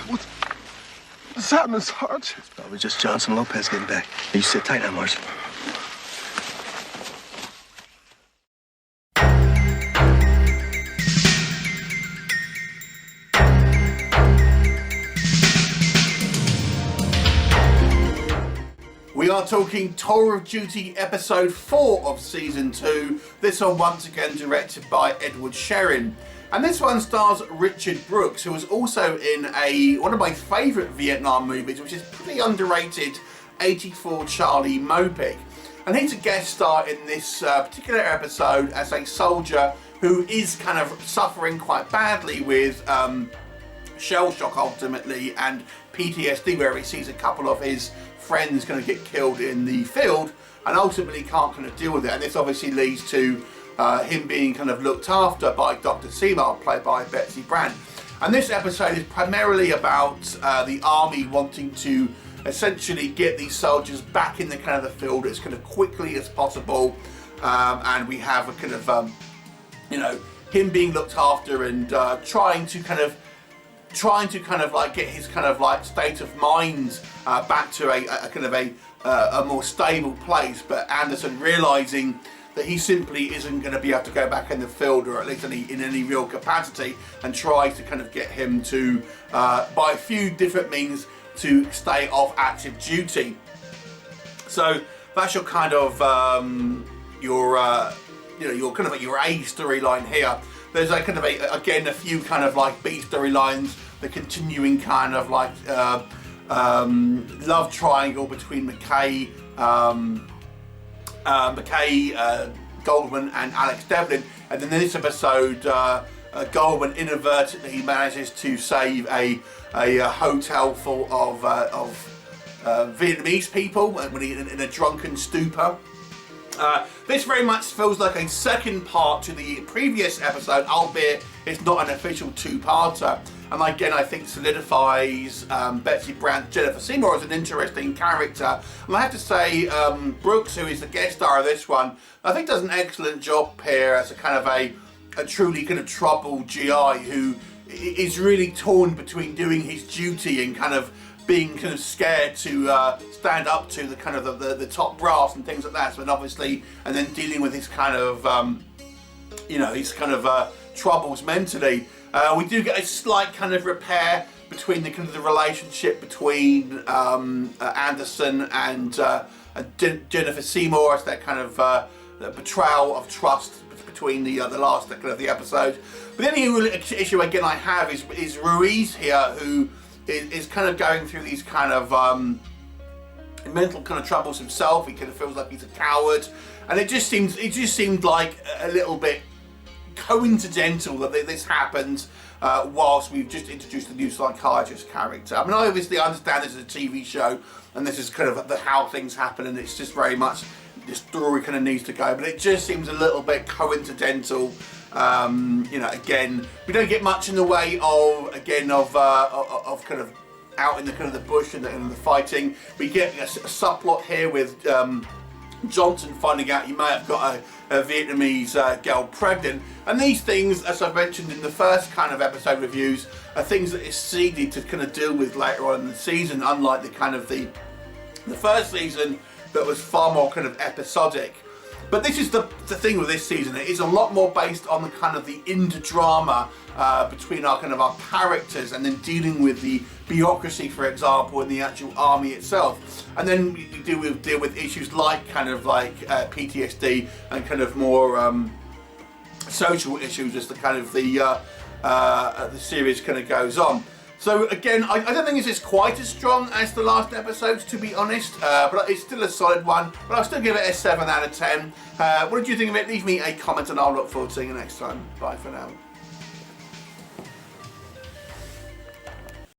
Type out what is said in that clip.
What's happening, Sarge? It's probably just Johnson Lopez getting back. You sit tight now, Martsen. We are talking Tour of Duty episode 4 of season 2. This one once again directed by Edward Sherin. And this one stars Richard Brooks, who was also in one of my favourite Vietnam movies, which is pretty underrated, 84 Charlie Mopic. And he's a guest star in this particular episode as a soldier who is kind of suffering quite badly with shell shock ultimately and PTSD, where he sees a couple of his friends going to get killed in the field and ultimately can't kind of deal with it. And this obviously leads to him being kind of looked after by Dr. Seymour, played by Betsy Brandt. And this episode is primarily about the army wanting to essentially get these soldiers back in the kind of the field as kind of quickly as possible. And we have a kind of, you know, him being looked after and trying to kind of like get his kind of like state of mind back to a kind of a more stable place, but Anderson realizing that he simply isn't going to be able to go back in the field, or at least in any real capacity, and tries to kind of get him to by a few different means to stay off active duty. So that's your kind of your kind of like your A storyline here. There's a kind of again a few kind of like B storylines. The continuing kind of like love triangle between McKay, Goldman and Alex Devlin, and then in this episode Goldman inadvertently manages to save a hotel full of Vietnamese people when he in a drunken stupor. This very much feels like a second part to the previous episode, albeit it's not an official two-parter. And again, I think solidifies Betsy Brandt, Jennifer Seymour as an interesting character. And I have to say, Brooks, who is the guest star of this one, I think does an excellent job here as a kind of a truly kind of troubled GI who is really torn between doing his duty and kind of being kind of scared to stand up to the kind of the top brass and things like that. So, and obviously, and then dealing with his kind of, you know, his kind of troubles mentally. We do get a slight kind of repair between the kind of the relationship between Anderson and Jennifer Seymour, as that kind of the betrayal of trust between the last kind of the episode. But the only issue again I have is Ruiz here, who is kind of going through these kind of mental kind of troubles himself. He kind of feels like he's a coward, and it just seemed like a little bit coincidental that this happened whilst we've just introduced the new psychiatrist character. I mean, I obviously understand this is a TV show and this is kind of how things happen, and it's just very much the story kind of needs to go, but it just seems a little bit coincidental. You know, again, we don't get much in the way of kind of out in the kind of the bush and the fighting. We get a subplot here with Johnson finding out he may have got a Vietnamese girl pregnant, and these things, as I've mentioned in the first kind of episode reviews, are things that is needed to kind of deal with later on in the season, unlike the kind of the first season that was far more kind of episodic. But this is the thing with this season. It is a lot more based on the kind of the inter-drama between our characters, and then dealing with the bureaucracy, for example, in the actual army itself. And then we deal with issues like kind of like PTSD and kind of more social issues as the kind of the series kind of goes on. So again, I don't think this is quite as strong as the last episodes, to be honest, but it's still a solid one. But I'll still give it a 7 out of 10. What did you think of it? Leave me a comment and I'll look forward to seeing you next time. Bye for now.